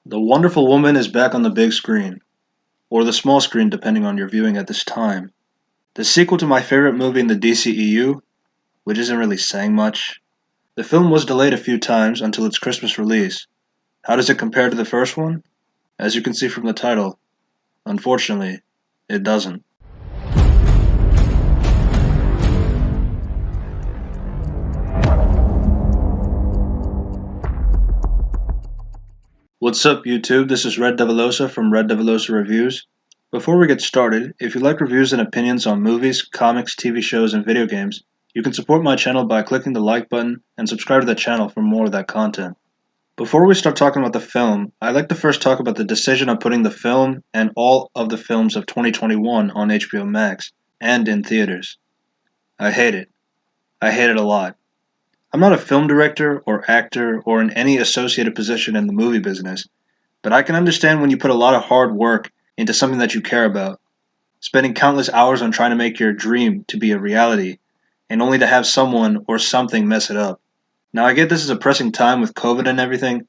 The Wonderful Woman is back on the big screen, or the small screen depending on your viewing at this time. The sequel to my favorite movie in the DCEU, which isn't really saying much. The film was delayed a few times until its Christmas release. How does it compare to the first one? As you can see from the title, unfortunately, it doesn't. What's up, YouTube? This is Red Devilosa from Red Devilosa Reviews. Before we get started, if you like reviews and opinions on movies, comics, TV shows, and video games, you can support my channel by clicking the like button and subscribe to the channel for more of that content. Before we start talking about the film, I'd like to first talk about the decision of putting the film and all of the films of 2021 on HBO Max and in theaters. I hate it. I hate it a lot. I'm not a film director or actor or in any associated position in the movie business, but I can understand when you put a lot of hard work into something that you care about, spending countless hours on trying to make your dream to be a reality, and only to have someone or something mess it up. Now, I get this is a pressing time with COVID and everything,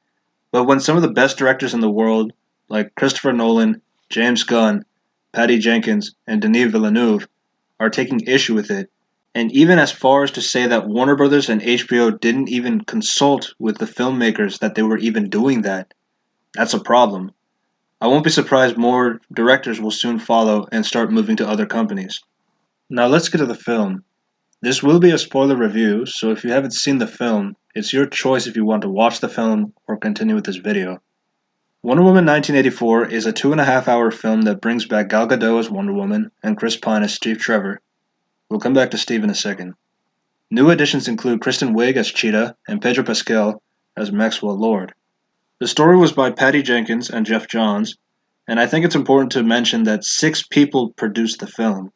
but when some of the best directors in the world, like Christopher Nolan, James Gunn, Patty Jenkins, and Denis Villeneuve, are taking issue with it, and even as far as to say that Warner Brothers and HBO didn't even consult with the filmmakers that they were even doing that, that's a problem. I won't be surprised more directors will soon follow and start moving to other companies. Now let's get to the film. This will be a spoiler review, so if you haven't seen the film, it's your choice if you want to watch the film or continue with this video. Wonder Woman 1984 is a 2.5 hour film that brings back Gal Gadot as Wonder Woman and Chris Pine as Steve Trevor. We'll come back to Steve in a second. New additions include Kristen Wiig as Cheetah and Pedro Pascal as Maxwell Lord. The story was by Patty Jenkins and Jeff Johns, and I think it's important to mention that 6 people produced the film.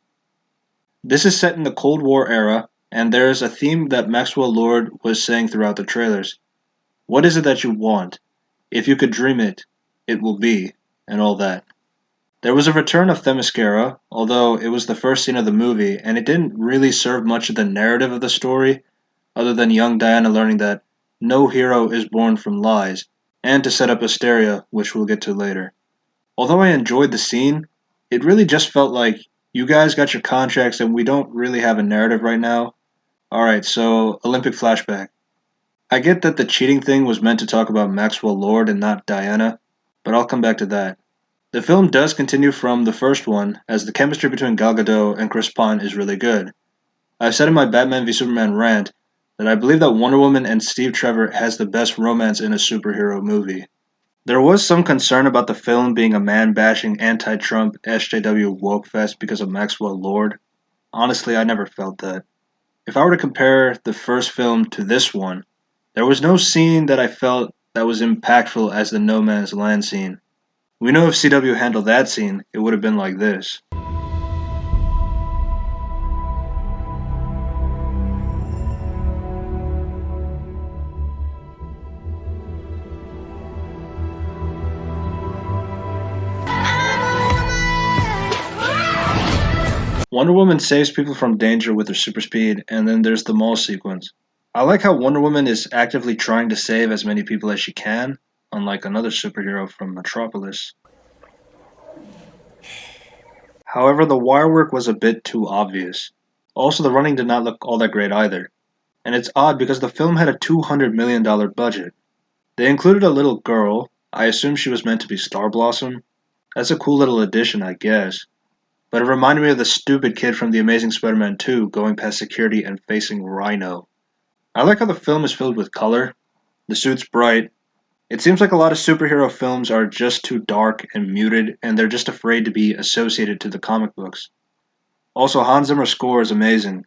This is set in the Cold War era, and there is a theme that Maxwell Lord was saying throughout the trailers. What is it that you want? If you could dream it, it will be, and all that. There was a return of Themyscira, although it was the first scene of the movie, and it didn't really serve much of the narrative of the story, other than young Diana learning that no hero is born from lies, and to set up Asteria, which we'll get to later. Although I enjoyed the scene, it really just felt like you guys got your contracts and we don't really have a narrative right now. Alright, so Olympic flashback. I get that the cheating thing was meant to talk about Maxwell Lord and not Diana, but I'll come back to that. The film does continue from the first one, as the chemistry between Gal Gadot and Chris Pine is really good. I've said in my Batman v Superman rant that I believe that Wonder Woman and Steve Trevor has the best romance in a superhero movie. There was some concern about the film being a man-bashing, anti-Trump, SJW woke fest because of Maxwell Lord. Honestly, I never felt that. If I were to compare the first film to this one, there was no scene that I felt that was impactful as the No Man's Land scene. We know if CW handled that scene, it would have been like this. Wonder Woman saves people from danger with her super speed, and then there's the mall sequence. I like how Wonder Woman is actively trying to save as many people as she can, unlike another superhero from Metropolis. However, the wirework was a bit too obvious. Also, the running did not look all that great either. And it's odd because the film had a $200 million budget. They included a little girl. I assume she was meant to be Star Blossom. That's a cool little addition, I guess. But it reminded me of the stupid kid from The Amazing Spider-Man 2 going past security and facing Rhino. I like how the film is filled with color. The suit's bright. It seems like a lot of superhero films are just too dark and muted, and they're just afraid to be associated to the comic books. Also, Hans Zimmer's score is amazing.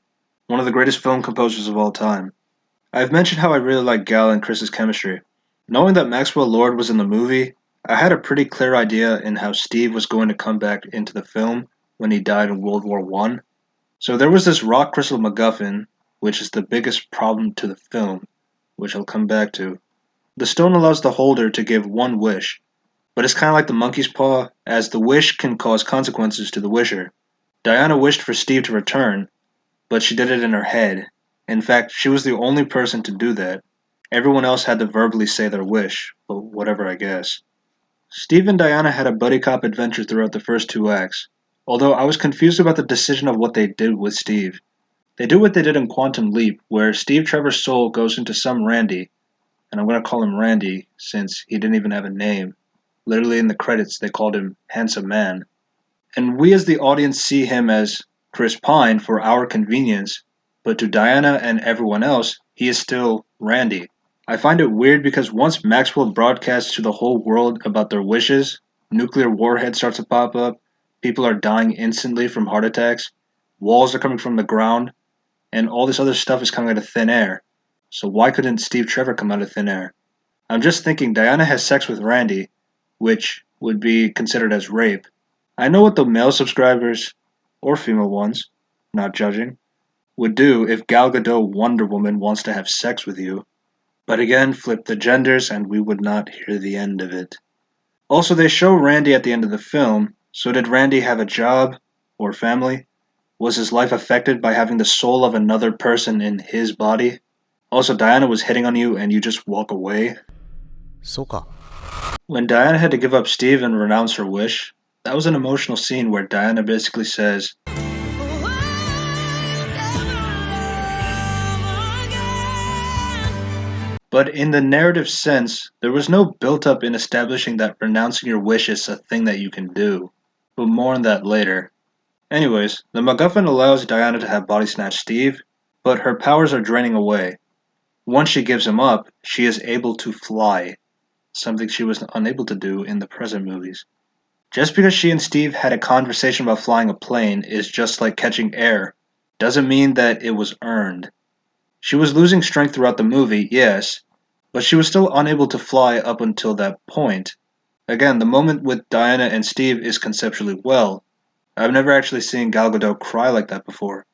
One of the greatest film composers of all time. I've mentioned how I really like Gal and Chris's chemistry. Knowing that Maxwell Lord was in the movie, I had a pretty clear idea in how Steve was going to come back into the film when he died in World War I. So there was this rock crystal MacGuffin, which is the biggest problem to the film, which I'll come back to. The stone allows the holder to give one wish, but it's kind of like the monkey's paw, as the wish can cause consequences to the wisher. Diana wished for Steve to return, but she did it in her head. In fact, she was the only person to do that. Everyone else had to verbally say their wish, but whatever, I guess. Steve and Diana had a buddy cop adventure throughout the first 2 acts, although I was confused about the decision of what they did with Steve. They do what they did in Quantum Leap, where Steve Trevor's soul goes into some Randy, and I'm going to call him Randy since he didn't even have a name. Literally in the credits, they called him Handsome Man. And we as the audience see him as Chris Pine for our convenience, but to Diana and everyone else, he is still Randy. I find it weird because once Maxwell broadcasts to the whole world about their wishes, nuclear warheads start to pop up, people are dying instantly from heart attacks, walls are coming from the ground, and all this other stuff is coming out of thin air. So why couldn't Steve Trevor come out of thin air? I'm just thinking Diana has sex with Randy, which would be considered as rape. I know what the male subscribers, or female ones, not judging, would do if Gal Gadot Wonder Woman wants to have sex with you. But again, flip the genders and we would not hear the end of it. Also, they show Randy at the end of the film, so did Randy have a job or family? Was his life affected by having the soul of another person in his body? Also, Diana was hitting on you and you just walk away? そうか。 When Diana had to give up Steve and renounce her wish, that was an emotional scene where Diana basically says, but in the narrative sense, there was no built-up in establishing that renouncing your wish is a thing that you can do. But more on that later. Anyways, the MacGuffin allows Diana to have body snatch Steve, but her powers are draining away. Once she gives him up, she is able to fly, something she was unable to do in the present movies. Just because she and Steve had a conversation about flying a plane is just like catching air, doesn't mean that it was earned. She was losing strength throughout the movie, yes, but she was still unable to fly up until that point. Again, the moment with Diana and Steve is conceptually well. I've never actually seen Gal Gadot cry like that before.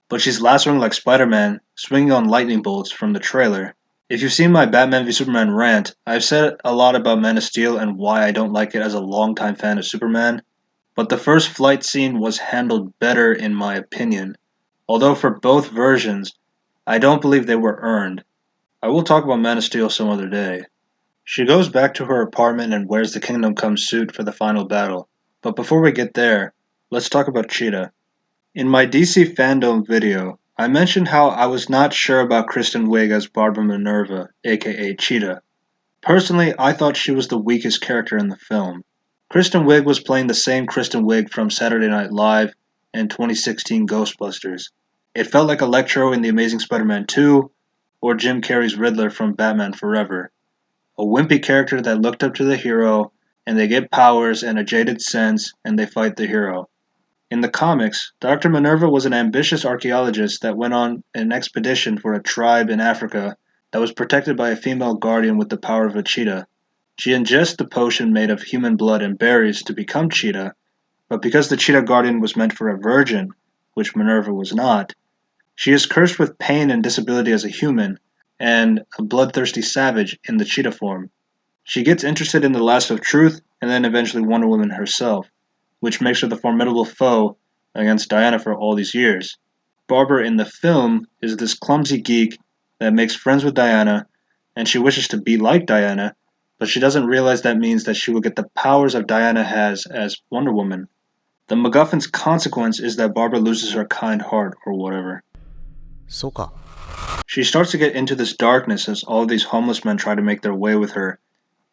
But she's lassoing like Spider-Man, swinging on lightning bolts from the trailer. If you've seen my Batman v Superman rant, I've said a lot about Man of Steel and why I don't like it as a longtime fan of Superman, but the first flight scene was handled better in my opinion. Although for both versions, I don't believe they were earned. I will talk about Man of Steel some other day. She goes back to her apartment and wears the Kingdom Come suit for the final battle. But before we get there, let's talk about Cheetah. In my DC fandom video, I mentioned how I was not sure about Kristen Wiig as Barbara Minerva, aka Cheetah. Personally, I thought she was the weakest character in the film. Kristen Wiig was playing the same Kristen Wiig from Saturday Night Live and 2016 Ghostbusters. It felt like Electro in The Amazing Spider-Man 2, or Jim Carrey's Riddler from Batman Forever. A wimpy character that looked up to the hero, and they get powers and a jaded sense, and they fight the hero. In the comics, Dr. Minerva was an ambitious archaeologist that went on an expedition for a tribe in Africa that was protected by a female guardian with the power of a cheetah. She ingests the potion made of human blood and berries to become Cheetah, but because the cheetah guardian was meant for a virgin, which Minerva was not, she is cursed with pain and disability as a human, and a bloodthirsty savage in the cheetah form. She gets interested in the Lasso of Truth, and then eventually Wonder Woman herself, which makes her the formidable foe against Diana for all these years. Barbara in the film is this clumsy geek that makes friends with Diana, and she wishes to be like Diana, but she doesn't realize that means that she will get the powers that Diana has as Wonder Woman. The MacGuffin's consequence is that Barbara loses her kind heart, or whatever. そうか。 She starts to get into this darkness as all these homeless men try to make their way with her,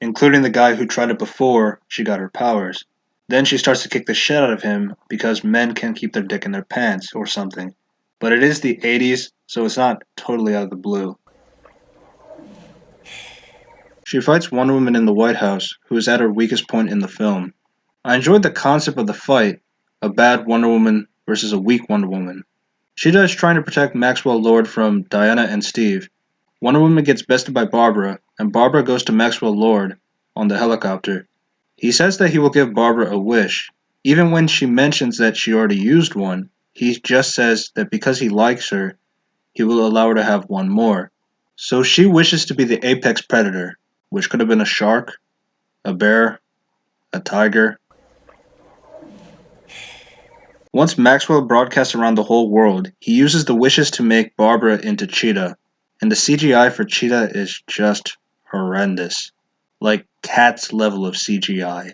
including the guy who tried it before she got her powers. Then she starts to kick the shit out of him because men can't keep their dick in their pants or something. But it is the 80s, so it's not totally out of the blue. She fights Wonder Woman in the White House, who is at her weakest point in the film. I enjoyed the concept of the fight, a bad Wonder Woman versus a weak Wonder Woman. Cheetah is trying to protect Maxwell Lord from Diana and Steve. Wonder Woman gets bested by Barbara, and Barbara goes to Maxwell Lord on the helicopter. He says that he will give Barbara a wish. Even when she mentions that she already used one, he just says that because he likes her, he will allow her to have one more. So she wishes to be the apex predator, which could have been a shark, a bear, a tiger. Once Maxwell broadcasts around the whole world, he uses the wishes to make Barbara into Cheetah, and the CGI for Cheetah is just horrendous. Like, cat's level of CGI.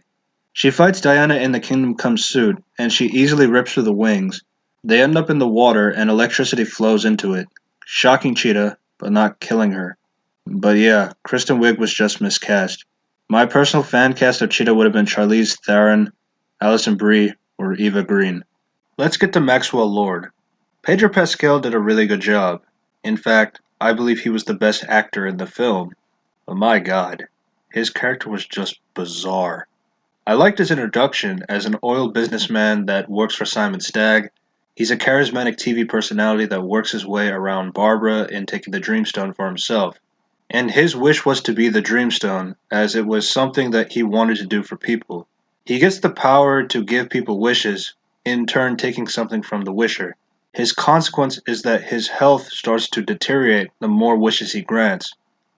She fights Diana in the Kingdom Come suit, and she easily rips through the wings. They end up in the water, and electricity flows into it, shocking Cheetah, but not killing her. But yeah, Kristen Wiig was just miscast. My personal fan cast of Cheetah would have been Charlize Theron, Alison Brie, or Eva Green. Let's get to Maxwell Lord. Pedro Pascal did a really good job. In fact, I believe he was the best actor in the film. But my god, his character was just bizarre. I liked his introduction as an oil businessman that works for Simon Stagg. He's a charismatic TV personality that works his way around Barbara in taking the Dreamstone for himself. And his wish was to be the Dreamstone, as it was something that he wanted to do for people. He gets the power to give people wishes, in turn taking something from the wisher. His consequence is that his health starts to deteriorate the more wishes he grants.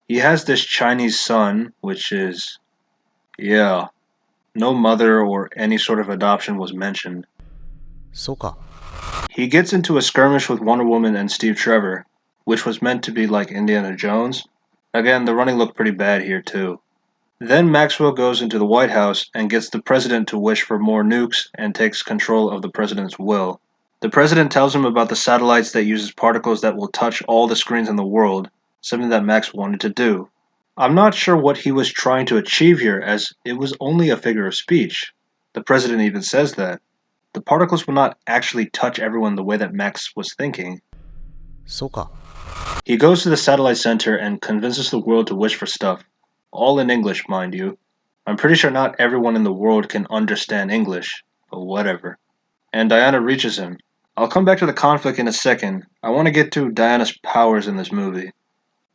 He has this Chinese son, which is... yeah, no mother or any sort of adoption was mentioned. そうか。 He gets into a skirmish with Wonder Woman and Steve Trevor, which was meant to be like Indiana Jones. Again, the running looked pretty bad here too. Then Maxwell goes into the White House and gets the president to wish for more nukes and takes control of the president's will. The president tells him about the satellites that uses particles that will touch all the screens in the world, something that Max wanted to do. I'm not sure what he was trying to achieve here, as it was only a figure of speech. The president even says that. The particles will not actually touch everyone the way that Max was thinking. そうか。 He goes to the satellite center and convinces the world to wish for stuff. All in English, mind you. I'm pretty sure not everyone in the world can understand English, but whatever. And Diana reaches him. I'll come back to the conflict in a second. I want to get to Diana's powers in this movie.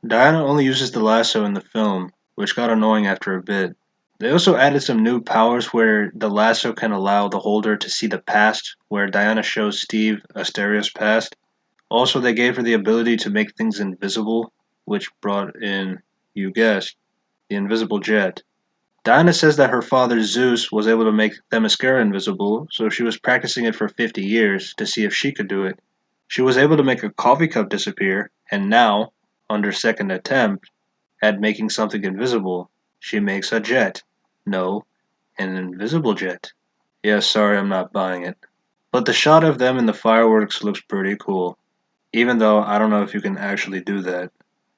Diana only uses the lasso in the film, which got annoying after a bit. They also added some new powers where the lasso can allow the holder to see the past, where Diana shows Steve Asteria's past. Also, they gave her the ability to make things invisible, which brought in, you guessed, the invisible jet. Diana says that her father Zeus was able to make Themyscira invisible, so she was practicing it for 50 years to see if she could do it. She was able to make a coffee cup disappear, and now, under second attempt, at making something invisible, she makes a jet. No, an invisible jet. Yeah, sorry, I'm not buying it. But the shot of them in the fireworks looks pretty cool. Even though I don't know if you can actually do that.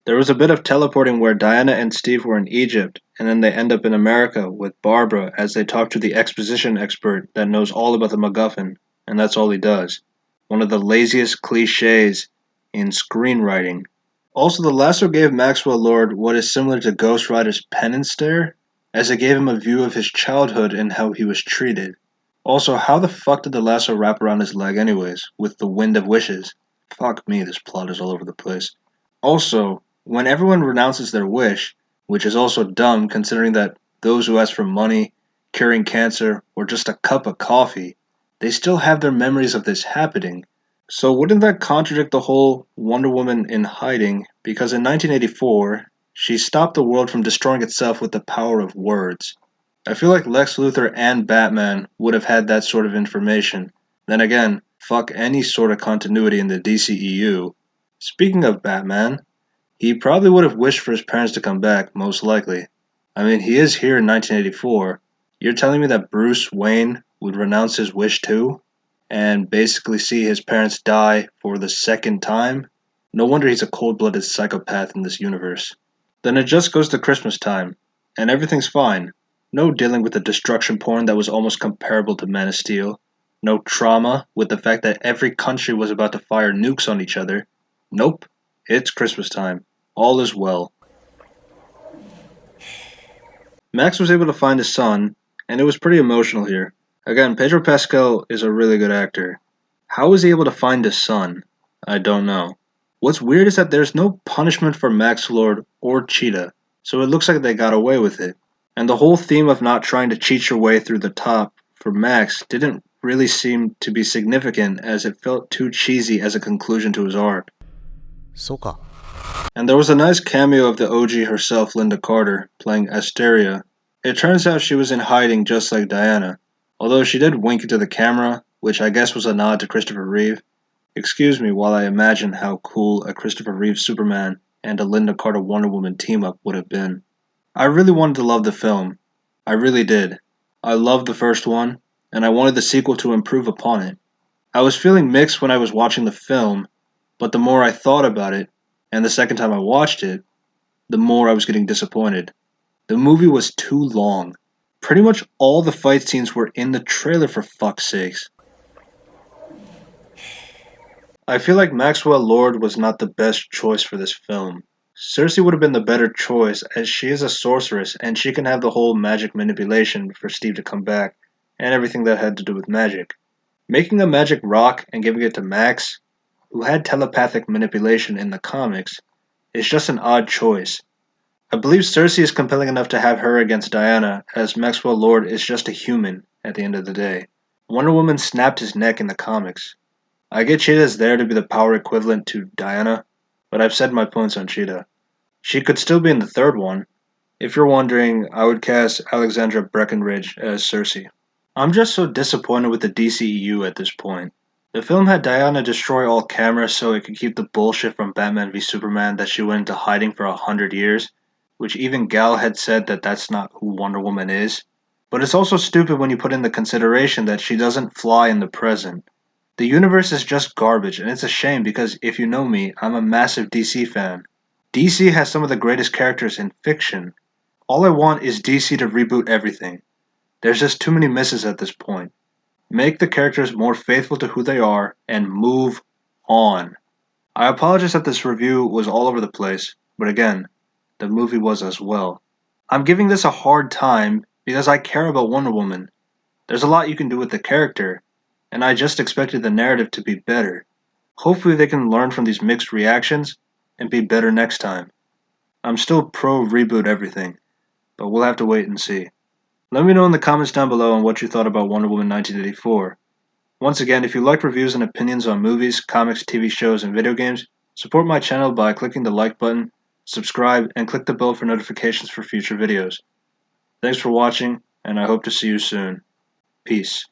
There was a bit of teleporting where Diana and Steve were in Egypt, and then they end up in America with Barbara as they talk to the exposition expert that knows all about the MacGuffin, and that's all he does. One of the laziest cliches in screenwriting. Also, the lasso gave Maxwell Lord what is similar to Ghost Rider's penance stare, as it gave him a view of his childhood and how he was treated. Also, how the fuck did the lasso wrap around his leg anyways, with the Wind of Wishes? Fuck me, this plot is all over the place. Also, when everyone renounces their wish, which is also dumb considering that those who ask for money, curing cancer, or just a cup of coffee, they still have their memories of this happening. So wouldn't that contradict the whole Wonder Woman in hiding? Because in 1984, she stopped the world from destroying itself with the power of words. I feel like Lex Luthor and Batman would have had that sort of information. Then again, fuck any sort of continuity in the DCEU. Speaking of Batman, he probably would have wished for his parents to come back, most likely. I mean, he is here in 1984. You're telling me that Bruce Wayne would renounce his wish too? And basically see his parents die for the second time? No wonder he's a cold-blooded psychopath in this universe. Then it just goes to Christmas time, and everything's fine. No dealing with the destruction porn that was almost comparable to Man of Steel. No trauma with the fact that every country was about to fire nukes on each other. Nope, it's Christmas time. All is well. Max was able to find his son, and it was pretty emotional here. Again, Pedro Pascal is a really good actor. How was he able to find his son? I don't know. What's weird is that there's no punishment for Max Lord or Cheetah, so it looks like they got away with it. And the whole theme of not trying to cheat your way through the top for Max didn't really seem to be significant, as it felt too cheesy as a conclusion to his arc. そうか。 And there was a nice cameo of the OG herself, Linda Carter, playing Asteria. It turns out she was in hiding just like Diana, although she did wink into the camera, which I guess was a nod to Christopher Reeve. Excuse me while I imagine how cool a Christopher Reeve Superman and a Linda Carter Wonder Woman team-up would have been. I really wanted to love the film. I really did. I loved the first one, and I wanted the sequel to improve upon it. I was feeling mixed when I was watching the film, but the more I thought about it, and the second time I watched it, the more I was getting disappointed. The movie was too long. Pretty much all the fight scenes were in the trailer for fuck's sakes. I feel like Maxwell Lord was not the best choice for this film. Cersei would have been the better choice as she is a sorceress and she can have the whole magic manipulation for Steve to come back and everything that had to do with magic. Making a magic rock and giving it to Max, who had telepathic manipulation in the comics, is just an odd choice. I believe Cersei is compelling enough to have her against Diana, as Maxwell Lord is just a human at the end of the day. Wonder Woman snapped his neck in the comics. I get Cheetah's there to be the power equivalent to Diana, but I've said my points on Cheetah. She could still be in the third one. If you're wondering, I would cast Alexandra Breckenridge as Cersei. I'm just so disappointed with the DCEU at this point. The film had Diana destroy all cameras so it could keep the bullshit from Batman v Superman that she went into hiding for 100 years, which even Gal had said that that's not who Wonder Woman is. But it's also stupid when you put in the consideration that she doesn't fly in the present. The universe is just garbage, and it's a shame because if you know me, I'm a massive DC fan. DC has some of the greatest characters in fiction. All I want is DC to reboot everything. There's just too many misses at this point. Make the characters more faithful to who they are and move on. I apologize that this review was all over the place, but again, the movie was as well. I'm giving this a hard time because I care about Wonder Woman. There's a lot you can do with the character, and I just expected the narrative to be better. Hopefully, they can learn from these mixed reactions and be better next time. I'm still pro reboot everything, but we'll have to wait and see. Let me know in the comments down below on what you thought about Wonder Woman 1984. Once again, if you like reviews and opinions on movies, comics, TV shows, and video games, support my channel by clicking the like button, subscribe, and click the bell for notifications for future videos. Thanks for watching, and I hope to see you soon. Peace.